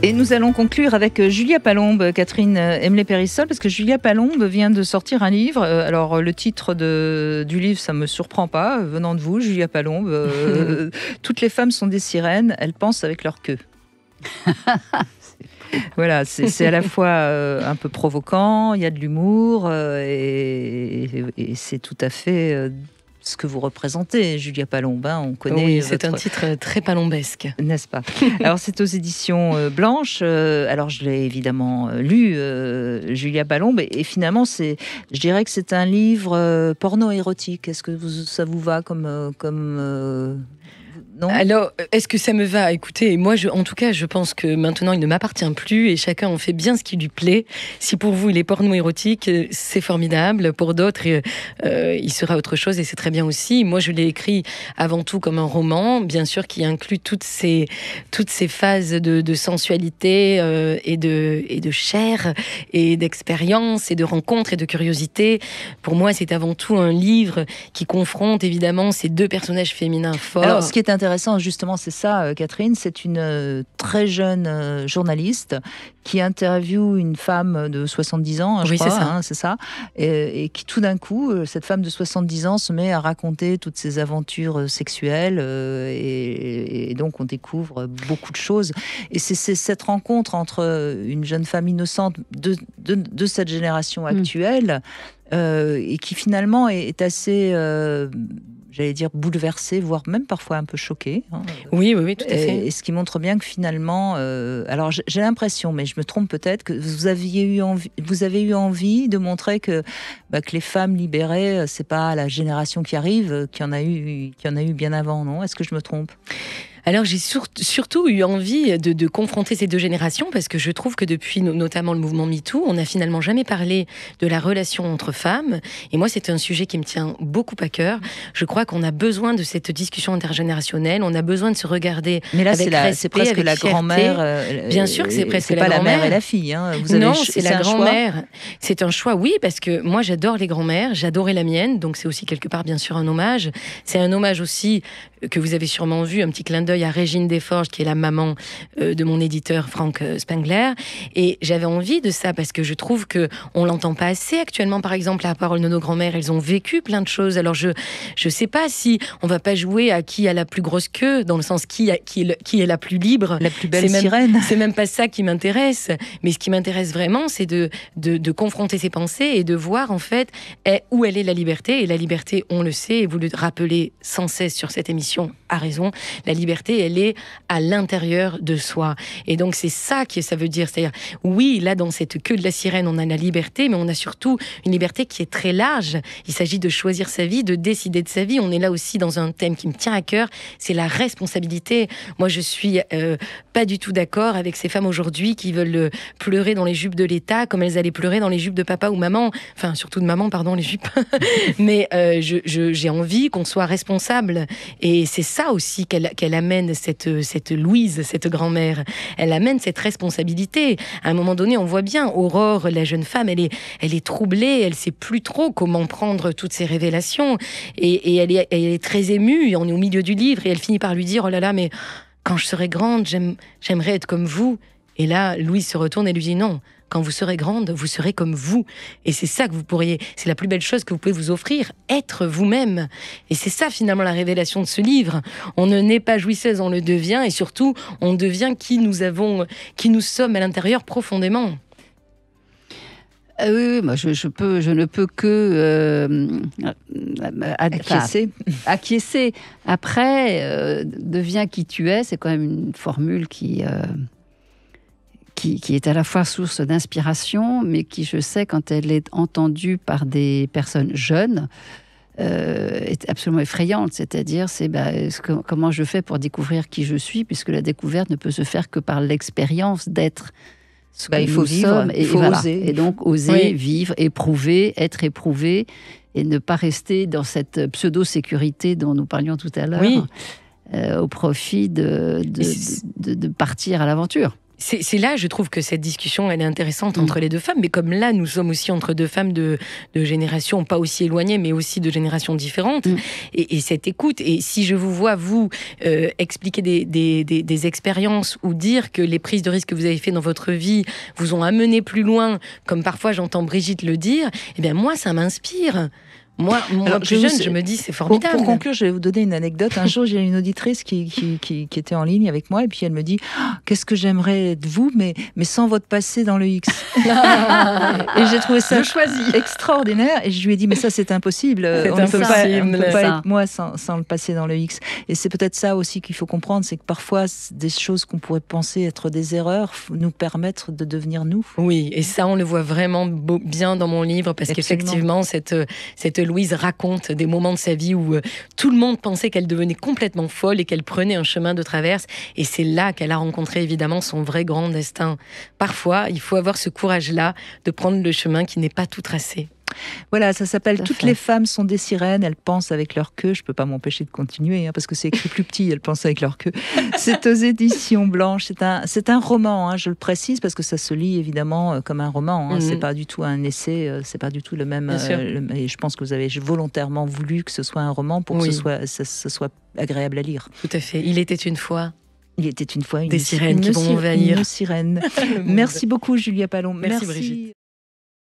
Et nous allons conclure avec Julia Palombe, Catherine Emlé-Périssol, parce que Julia Palombe vient de sortir un livre. Alors, le titre du livre, ça ne me surprend pas, venant de vous, Julia Palombe. Toutes les femmes sont des sirènes, elles pensent avec leur queue. Voilà, c'est à la fois un peu provoquant, il y a de l'humour, et c'est tout à fait ce que vous représentez, Julia Palombe. On connaît. Oui, c'est un titre très palombesque, n'est-ce pas? Alors c'est aux éditions Blanche. Alors je l'ai évidemment lu, Julia Palombe, et finalement je dirais que c'est un livre porno-érotique. Est-ce que ça vous va comme non? Alors, est-ce que ça me va? Écoutez, moi, en tout cas, je pense que maintenant, il ne m'appartient plus et chacun en fait bien ce qui lui plaît. Si pour vous, il est porno-érotique, c'est formidable. Pour d'autres, il sera autre chose et c'est très bien aussi. Moi, je l'ai écrit avant tout comme un roman, bien sûr, qui inclut toutes ces phases de sensualité et de chair et d'expérience et de rencontres et de curiosité. Pour moi, c'est avant tout un livre qui confronte évidemment ces deux personnages féminins forts. Alors, ce qui est intéressant, justement, c'est ça, Catherine, c'est une très jeune journaliste qui interviewe une femme de 70 ans, je crois, c'est ça, et qui tout d'un coup, cette femme de 70 ans se met à raconter toutes ses aventures sexuelles, et donc on découvre beaucoup de choses. Et c'est cette rencontre entre une jeune femme innocente de cette génération actuelle, et qui finalement est assez... j'allais dire bouleversée, voire même parfois un peu choquée. Oui, tout à fait. Et ce qui montre bien que finalement, alors j'ai l'impression, mais je me trompe peut-être, que vous avez eu envie de montrer que les femmes libérées, c'est pas la génération qui arrive, qu'il y en a eu bien avant, non? Est-ce que je me trompe? Alors j'ai surtout eu envie de confronter ces deux générations parce que je trouve que depuis notamment le mouvement MeToo, on n'a finalement jamais parlé de la relation entre femmes. Et moi, c'est un sujet qui me tient beaucoup à cœur. Je crois qu'on a besoin de cette discussion intergénérationnelle. On a besoin de se regarder. Mais là, c'est presque la grand-mère. Bien sûr que c'est presque la grand-mère. C'est pas la mère et la fille. Non, c'est la grand-mère. C'est un choix, oui, parce que moi, j'adore les grand-mères. J'adorais la mienne. Donc, c'est aussi quelque part, bien sûr, un hommage. C'est un hommage aussi que vous avez sûrement vu, un petit clin d'œil à Régine Desforges, qui est la maman de mon éditeur Frank Spengler. Et j'avais envie de ça parce que je trouve que on l'entend pas assez actuellement. Par exemple, la parole de nos grand-mères, elles ont vécu plein de choses. Alors je sais pas si on va pas jouer à qui a la plus grosse queue, dans le sens qui est la plus libre, la plus belle sirène. C'est même pas ça qui m'intéresse. Mais ce qui m'intéresse vraiment, c'est de confronter ses pensées et de voir en fait où elle est la liberté. Et la liberté, on le sait, et vous le rappelez sans cesse sur cette émission, a raison, la liberté, elle est à l'intérieur de soi. Et donc, c'est ça que ça veut dire. C'est-à-dire, oui, là, dans cette queue de la sirène, on a la liberté, mais on a surtout une liberté qui est très large. Il s'agit de choisir sa vie, de décider de sa vie. On est là aussi dans un thème qui me tient à cœur, c'est la responsabilité. Moi, je suis pas du tout d'accord avec ces femmes aujourd'hui qui veulent pleurer dans les jupes de l'État comme elles allaient pleurer dans les jupes de papa ou maman. Enfin, surtout de maman, pardon, les jupes. Mais j'ai envie qu'on soit responsable. Et c'est ça aussi qu'elle amène, cette Louise, cette grand-mère. Elle amène cette responsabilité. À un moment donné, on voit bien, Aurore, la jeune femme, elle est troublée, elle sait plus trop comment prendre toutes ces révélations. Et elle est très émue, et on est au milieu du livre, et elle finit par lui dire « Oh là là, mais quand je serai grande, j'aimerais être comme vous. » Et là, Louise se retourne et lui dit « Non, quand vous serez grande, vous serez comme vous. » Et c'est ça que c'est la plus belle chose que vous pouvez vous offrir, être vous-même. Et c'est ça finalement la révélation de ce livre. On ne naît pas jouisseuse, on le devient, et surtout, on devient qui nous sommes à l'intérieur profondément. Oui, moi je ne peux que acquiescer. Après, deviens qui tu es, c'est quand même une formule qui est à la fois source d'inspiration, mais qui, je sais, quand elle est entendue par des personnes jeunes, est absolument effrayante. C'est-à-dire, comment je fais pour découvrir qui je suis, puisque la découverte ne peut se faire que par l'expérience d'être. Il faut vivre, il faut oser. Et donc, oser vivre, éprouver, être éprouvé, et ne pas rester dans cette pseudo-sécurité dont nous parlions tout à l'heure, au profit de partir à l'aventure. c'est là, je trouve que cette discussion, elle est intéressante entre les deux femmes. Mais comme là, nous sommes aussi entre deux femmes de générations pas aussi éloignées, mais aussi de générations différentes. Et cette écoute, et si je vous vois, vous, expliquer des expériences ou dire que les prises de risque que vous avez fait dans votre vie vous ont amené plus loin, comme parfois j'entends Brigitte le dire, eh bien moi, ça m'inspire. Moi, plus jeune, je me dis, c'est formidable. Pour conclure, je vais vous donner une anecdote. Un jour, j'ai une auditrice qui était en ligne avec moi, et puis elle me dit qu'est-ce que j'aimerais de vous, mais sans votre passé dans le X. Et j'ai trouvé ça extraordinaire. Et je lui ai dit mais ça, c'est impossible. On ne peut pas être moi sans le passé dans le X. Et c'est peut-être ça aussi qu'il faut comprendre, c'est que parfois, des choses qu'on pourrait penser être des erreurs nous permettent de devenir nous. Oui, et ça, on le voit vraiment bien dans mon livre, parce qu'effectivement, cette Louise raconte des moments de sa vie où tout le monde pensait qu'elle devenait complètement folle et qu'elle prenait un chemin de traverse. Et c'est là qu'elle a rencontré évidemment son vrai grand destin. Parfois, il faut avoir ce courage-là de prendre le chemin qui n'est pas tout tracé. Voilà, ça s'appelle Toutes les femmes sont des sirènes, elles pensent avec leur queue. Je ne peux pas m'empêcher de continuer, parce que c'est écrit plus petit, elles pensent avec leur queue. C'est aux éditions Blanche. C'est un roman, je le précise, parce que ça se lit évidemment comme un roman. C'est pas du tout un essai, c'est pas du tout le même. Et je pense que vous avez volontairement voulu que ce soit un roman pour que ce soit agréable à lire. Tout à fait. Il était une fois. Il était une fois des sirènes qui vont envahir. Une sirène. Merci beaucoup, Julia Pallon. Merci Brigitte.